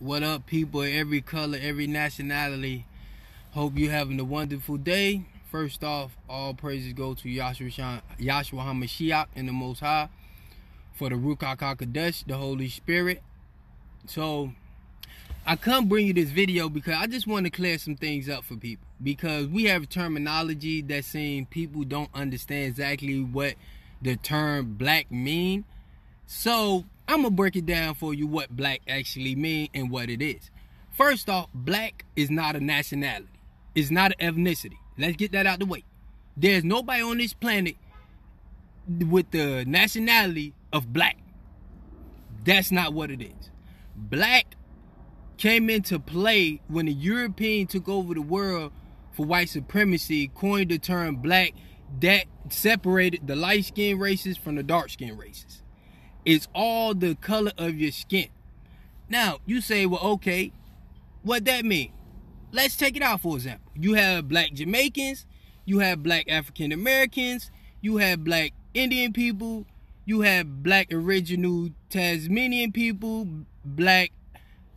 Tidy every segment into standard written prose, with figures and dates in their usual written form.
What up, people of every color, every nationality? Hope you're having a wonderful day. First off, all praises go to Yahshua HaMashiach and the Most High for the Ruach HaKodesh, the Holy Spirit. So, I come bring you this video because I just want to clear some things up for people. Because we have terminology that saying people don't understand exactly what the term black mean. So, I'm going to break it down for you what black actually mean and what it is. First off, black is not a nationality. It's not an ethnicity. Let's get that out the way. There's nobody on this planet with the nationality of black. That's not what it is. Black came into play when the European took over the world for white supremacy, coined the term black that separated the light-skinned races from the dark-skinned races. It's all the color of your skin. Now, you say, well, okay, what that mean? Let's take it out, for example. You have black Jamaicans, you have black African Americans, you have black Indian people, you have black original Tasmanian people, black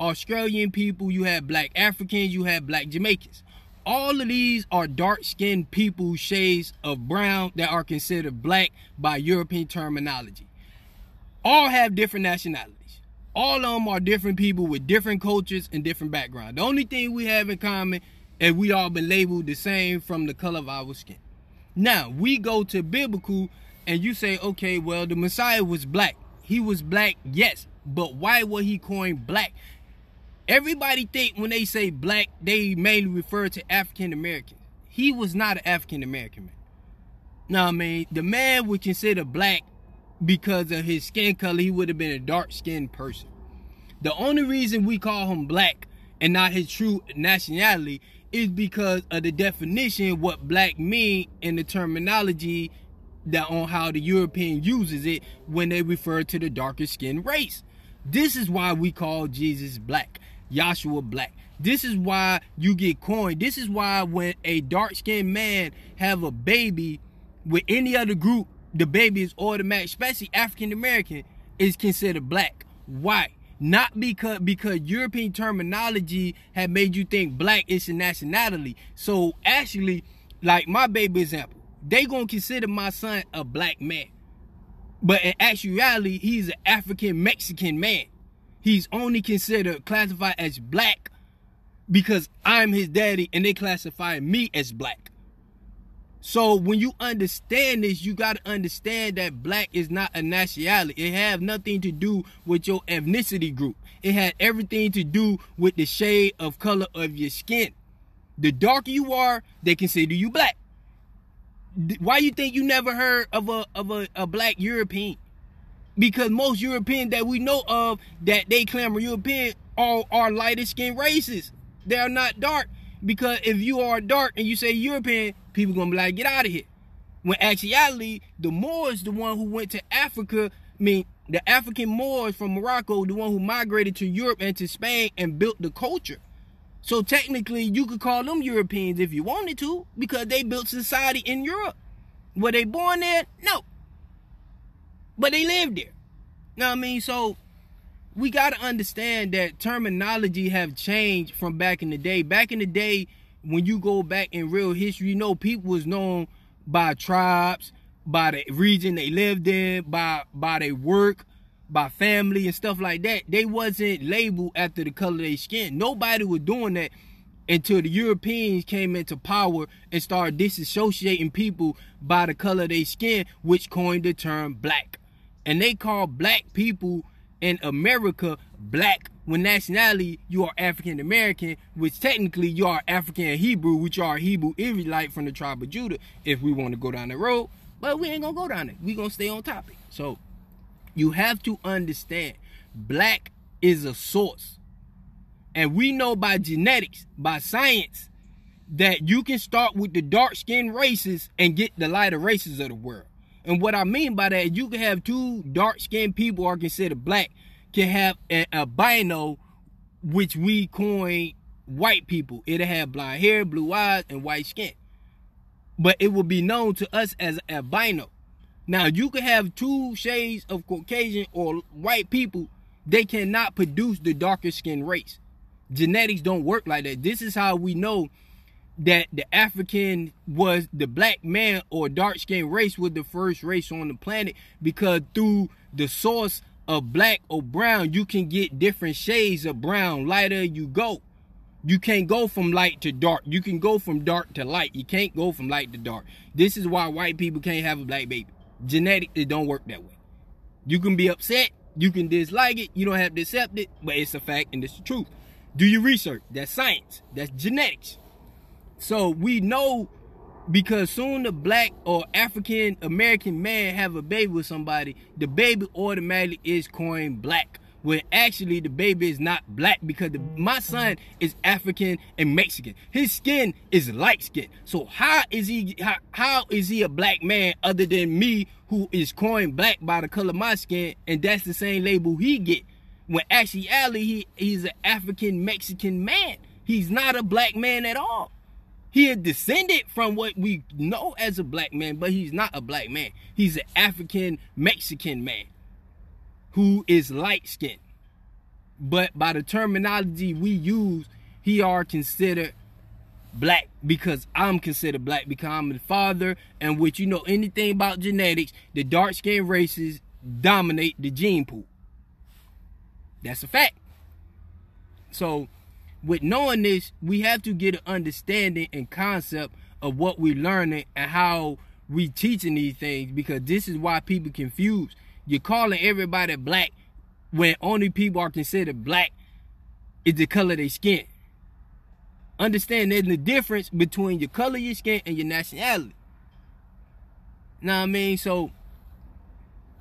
Australian people, you have black Africans, you have black Jamaicans. All of these are dark-skinned people, shades of brown that are considered black by European terminology. All have different nationalities. All of them are different people with different cultures and different backgrounds. The only thing we have in common is we all been labeled the same from the color of our skin. Now, we go to biblical and you say, okay, well, the Messiah was black. He was black, yes, but why was he coined black? Everybody think when they say black, they mainly refer to African Americans. He was not an African American man. Now, I mean, the man would consider black because of his skin color. He would have been a dark-skinned person. The only reason we call him black and not his true nationality is because of the definition, what black mean in the terminology that on how the European uses it when they refer to the darker skin race. This is why we call Jesus black, Yahshua black. This is why you get coined. This is why when a dark-skinned man have a baby with any other group, the baby is automatic, especially African American, is considered black. Why? Not because European terminology had made you think black is a nationality. So actually, like my baby example, they gonna consider my son a black man. But in actuality, he's an African Mexican man. He's only considered classified as black because I'm his daddy and they classify me as black. So when you understand this, you got to understand that black is not a nationality. It have nothing to do with your ethnicity group. It had everything to do with the shade of color of your skin. The darker you are, they consider you black. Why you think you never heard of a black European? Because most Europeans that we know of that they claim are European are lighter skinned races. They are not dark. Because if you are dark and you say European, people gonna be like, get out of here. When actually, the Moors, the one who went to Africa, the African Moors from Morocco, the one who migrated to Europe and to Spain and built the culture. So technically, you could call them Europeans if you wanted to, because they built society in Europe. Were they born there? No. But they lived there. Know what I mean? So we got to understand that terminology have changed from back in the day. Back in the day, when you go back in real history, you know, people was known by tribes, by the region they lived in, by their work, by family and stuff like that. They wasn't labeled after the color of their skin. Nobody was doing that until the Europeans came into power and started disassociating people by the color of their skin, which coined the term black. And they call black people in America black when nationality you are African American, which technically you are African Hebrew, which are Hebrew Israelite from the tribe of Judah, if we want to go down the road. But we ain't gonna go down it. We gonna stay on topic. So you have to understand black is a source. And we know by genetics, by science, that you can start with the dark-skinned races and get the lighter races of the world. And what I mean by that, you can have two dark-skinned people who are considered black, can have an albino, which we coin white people. It'll have blonde hair, blue eyes, and white skin. But it will be known to us as albino. Now, you can have two shades of Caucasian or white people They cannot produce the darker skin race. Genetics don't work like that. This is how we know that the African was the black man or dark skin race was the first race on the planet, because through the source of black or brown, you can get different shades of brown. Lighter you go. You can't go from light to dark. You can go from dark to light. You can't go from light to dark. This is why white people can't have a black baby. Genetic, it don't work that way. You can be upset. You can dislike it. You don't have to accept it. But it's a fact and it's the truth. Do your research. That's science. That's genetics. So we know, because soon the black or African American man have a baby with somebody, the baby automatically is coined black. When actually the baby is not black, because my son is African and Mexican. His skin is light skin. So how is he a black man other than me, who is coined black by the color of my skin, and that's the same label he get? When actually he's an African Mexican man. He's not a black man at all. He is descended from what we know as a black man, but he's not a black man. He's an African Mexican man who is light skinned. But by the terminology we use, he are considered black, because I'm considered black because I'm the father, and which, you know anything about genetics, the dark skinned races dominate the gene pool. That's a fact. So with knowing this, we have to get an understanding and concept of what we're learning and how we teaching these things, because this is why people confused. You're calling everybody black when only people are considered black is the color of their skin. Understand there's a difference between your color of your skin and your nationality. Know what I mean? So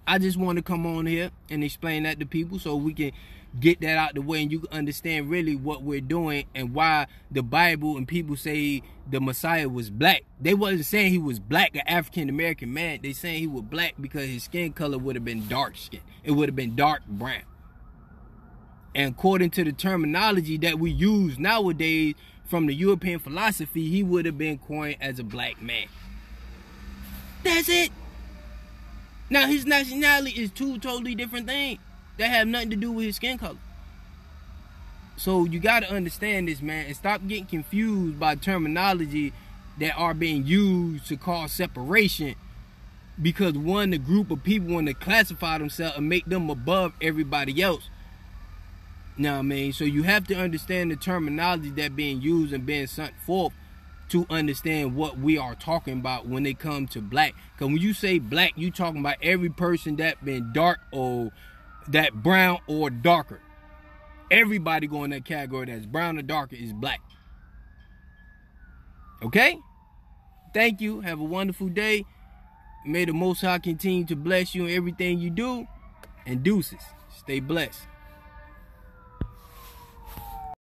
I just want to come on here and explain that to people so we can get that out the way and you can understand really what we're doing and why the Bible and people say the Messiah was black. They wasn't saying he was black, an African American man. They saying he was black because his skin color would have been dark skin. It would have been dark brown. And according to the terminology that we use nowadays from the European philosophy, he would have been coined as a black man. That's it. Now his nationality is two totally different things that have nothing to do with his skin color. So you got to understand this, man, and stop getting confused by terminology that are being used to cause separation, because one, the group of people want to classify themselves and make them above everybody else. Know what I mean? So you have to understand the terminology that being used and being sent forth to understand what we are talking about when it comes to black. Because when you say black, you talking about every person that been dark or that brown or darker. Everybody go in that category that's brown or darker is black. Okay? Thank you. Have a wonderful day. May the Most High continue to bless you in everything you do. And deuces. Stay blessed.